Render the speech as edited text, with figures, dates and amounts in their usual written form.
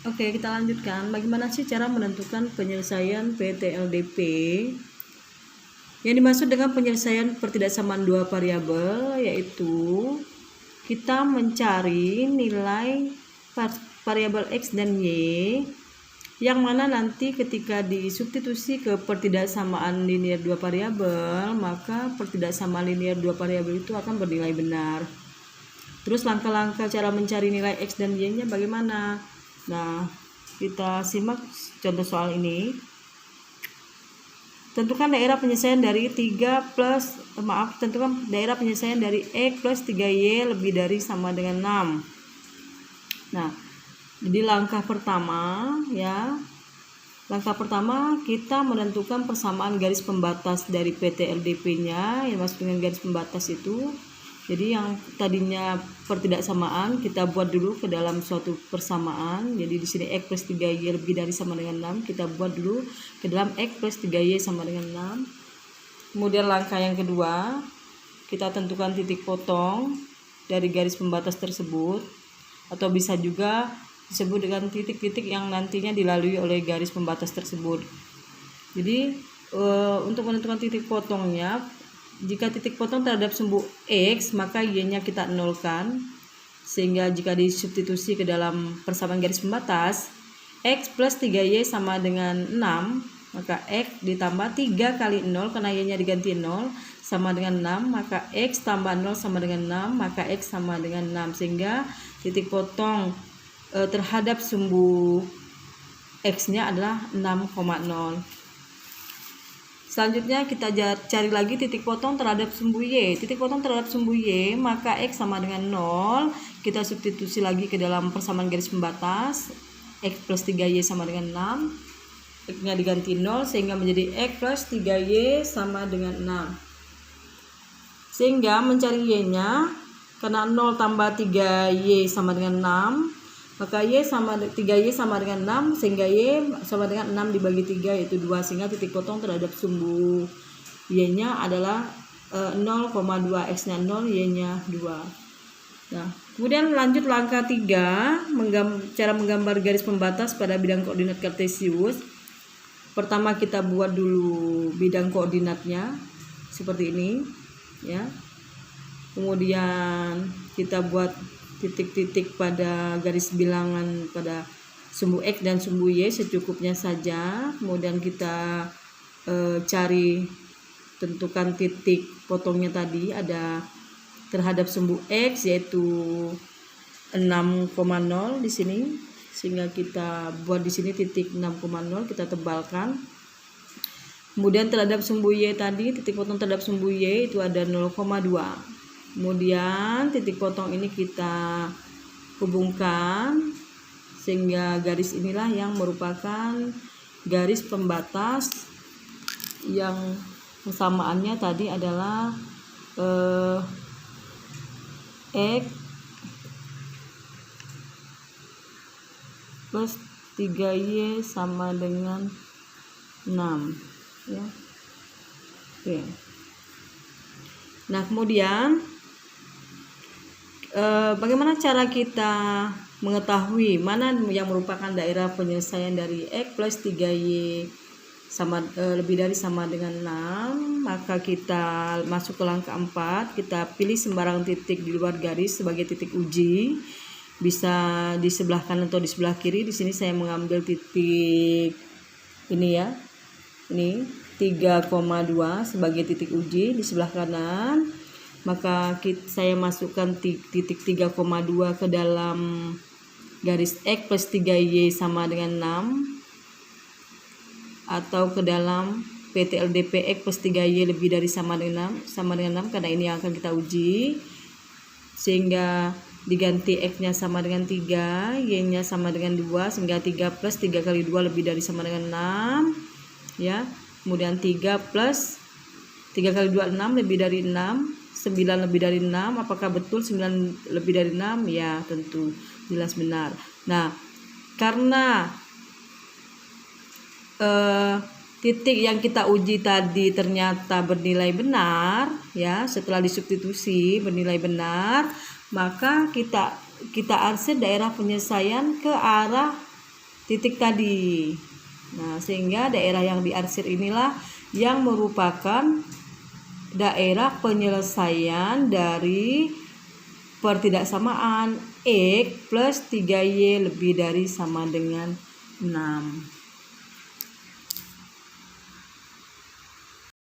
Oke, kita lanjutkan. Bagaimana sih cara menentukan penyelesaian PTLDP? Yang dimaksud dengan penyelesaian pertidaksamaan dua variabel yaitu kita mencari nilai variabel X dan Y yang mana nanti ketika disubstitusi ke pertidaksamaan linear dua variabel, maka pertidaksamaan linear dua variabel itu akan bernilai benar. Terus langkah-langkah cara mencari nilai X dan Y-nya bagaimana? Nah, kita simak contoh soal ini. Tentukan daerah penyelesaian dari tentukan daerah penyelesaian dari X plus 3Y lebih dari sama dengan 6. Nah, jadi langkah pertama kita menentukan persamaan garis pembatas dari PTLDP-nya. Yang maksud dengan garis pembatas itu, jadi yang tadinya pertidaksamaan kita buat dulu ke dalam suatu persamaan. Jadi di sini X plus 3Y lebih dari sama dengan 6, kita buat dulu ke dalam X plus 3Y sama dengan 6. Kemudian langkah yang kedua, kita tentukan titik potong dari garis pembatas tersebut, atau bisa juga disebut dengan titik-titik yang nantinya dilalui oleh garis pembatas tersebut. Jadi untuk menentukan titik potongnya, jika titik potong terhadap sumbu X, maka Y-nya kita nolkan, sehingga jika disubstitusi ke dalam persamaan garis pembatas, X plus 3Y sama dengan 6, maka X ditambah 3 kali 0 karena Y-nya diganti 0 sama dengan 6, maka X tambah 0 sama dengan 6, maka X sama dengan 6, sehingga titik potong terhadap sumbu X-nya adalah 6,0. Selanjutnya kita cari lagi titik potong terhadap sumbu Y. Titik potong terhadap sumbu Y, maka X sama dengan 0. Kita substitusi lagi ke dalam persamaan garis pembatas. X plus 3Y sama dengan 6. X-nya diganti 0 sehingga menjadi X plus 3Y sama dengan 6. Sehingga mencari Y-nya, karena 0 tambah 3Y sama dengan 6, maka 3Y sama dengan 6, sehingga Y sama dengan 6 dibagi 3 yaitu 2, sehingga titik potong terhadap sumbu Y-nya adalah 0,2, X-nya 0, Y-nya 2. Nah, kemudian lanjut langkah 3, cara menggambar garis pembatas pada bidang koordinat kartesius. Pertama kita buat dulu bidang koordinatnya seperti ini, ya. Kemudian kita buat titik-titik pada garis bilangan pada sumbu X dan sumbu Y secukupnya saja. Kemudian kita tentukan titik potongnya tadi ada terhadap sumbu X yaitu 6,0 di sini, sehingga kita buat di sini titik 6,0 kita tebalkan. Kemudian terhadap sumbu Y tadi, titik potong terhadap sumbu Y itu ada 0,2. Kemudian titik potong ini kita hubungkan sehingga garis inilah yang merupakan garis pembatas yang persamaannya tadi adalah X plus 3Y sama dengan 6, ya. Oke. Nah, kemudian bagaimana cara kita mengetahui mana yang merupakan daerah penyelesaian dari X plus 3Y lebih dari sama dengan 6? Maka kita masuk ke langkah 4, kita pilih sembarang titik di luar garis sebagai titik uji, bisa di sebelah kanan atau di sebelah kiri. Di sini saya mengambil titik ini, ya, ini 3,2 sebagai titik uji di sebelah kanan. Maka saya masukkan titik 3,2 ke dalam garis X plus 3Y sama dengan 6, atau ke dalam PTLDP X plus 3Y lebih dari sama dengan 6, karena ini yang akan kita uji, sehingga diganti X-nya sama dengan 3, Y-nya sama dengan 2, sehingga 3 plus 3 kali 2 lebih dari sama dengan 6, ya. Kemudian 3 plus 3 kali 2 6, lebih dari 6, 9 lebih dari 6. Apakah betul 9 lebih dari 6? Ya, tentu jelas benar. Nah, karena titik yang kita uji tadi ternyata bernilai benar, ya, setelah disubstitusi bernilai benar, maka kita arsir daerah penyelesaian ke arah titik tadi. Nah, sehingga daerah yang diarsir inilah yang merupakan daerah penyelesaian dari pertidaksamaan X plus 3Y lebih dari sama dengan 6.